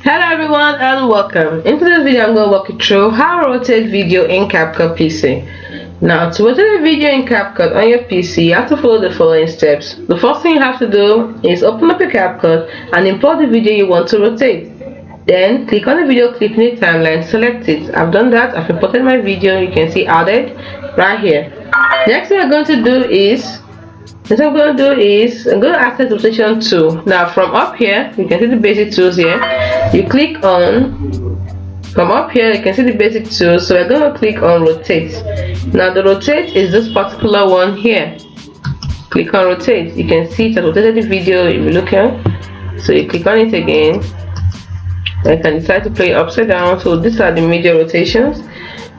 Hello everyone and welcome. In today's video I'm going to walk you through how to rotate video in Capcut PC. Now, to rotate a video in Capcut on your PC, you have to follow the following steps. The first thing you have to do is open up your Capcut and import the video you want to rotate. Then click on the video clip in the timeline, select it. I've done that. I've imported my video. You can see added right here. Next thing I'm going to do is I'm going to access the rotation tool. Now from up here, you can see the basic tools here. You click on, from up here you can see the basic tools, so we're going to click on rotate. Now the rotate is this particular one here. Click on rotate. You can see it has rotated the video if you look here. So you click on it again. I can decide to play upside down. So these are the major rotations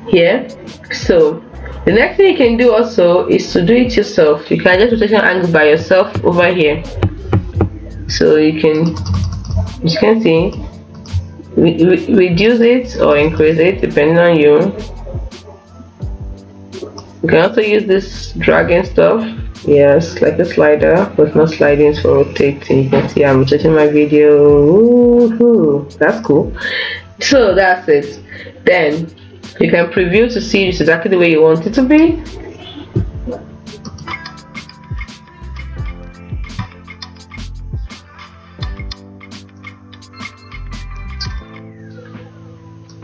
here. So the next thing you can do also is to do it yourself. You can adjust rotation angle by yourself over here. So you can, as you can see, reduce it or increase it depending on you. You can also use this dragging stuff. Yes, like a slider, but not sliding, it's for rotating. You can see I'm rotating my video. Ooh, that's cool. So that's it. Then you can preview to see it's exactly the way you want it to be.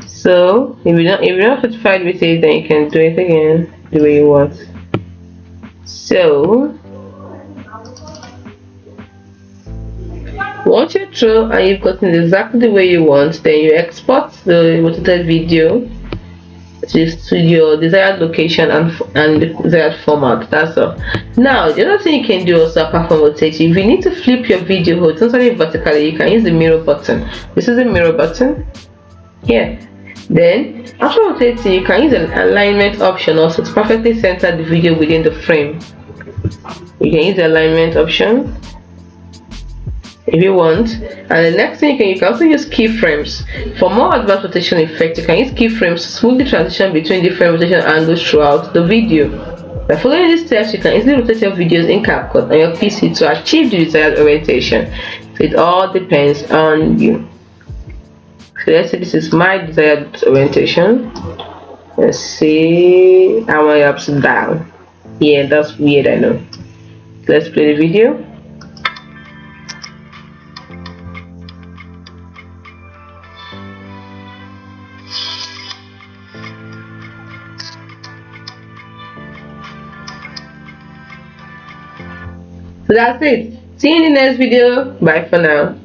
So if you're not satisfied with it, then you can do it again the way you want. So once you're through and you've gotten exactly the way you want, then you export the rotated video to your desired location and the desired format. That's all. Now the other thing you can do also apart from rotating, if you need to flip your video horizontally vertically, you can use the mirror button. This is the mirror button here. Then after rotating, you can use an alignment option also to perfectly center the video within the frame. You can use the alignment option if you want. And the next thing you can also use keyframes. For more advanced rotation effect, you can use keyframes to smoothly transition between different rotation angles throughout the video. By following these steps, you can easily rotate your videos in Capcut on your PC to achieve the desired orientation. So it all depends on you. So let's say this is my desired orientation. Let's see how my ups and down. Yeah, that's weird, I know. Let's play the video. So that's it. See you in the next video. Bye for now.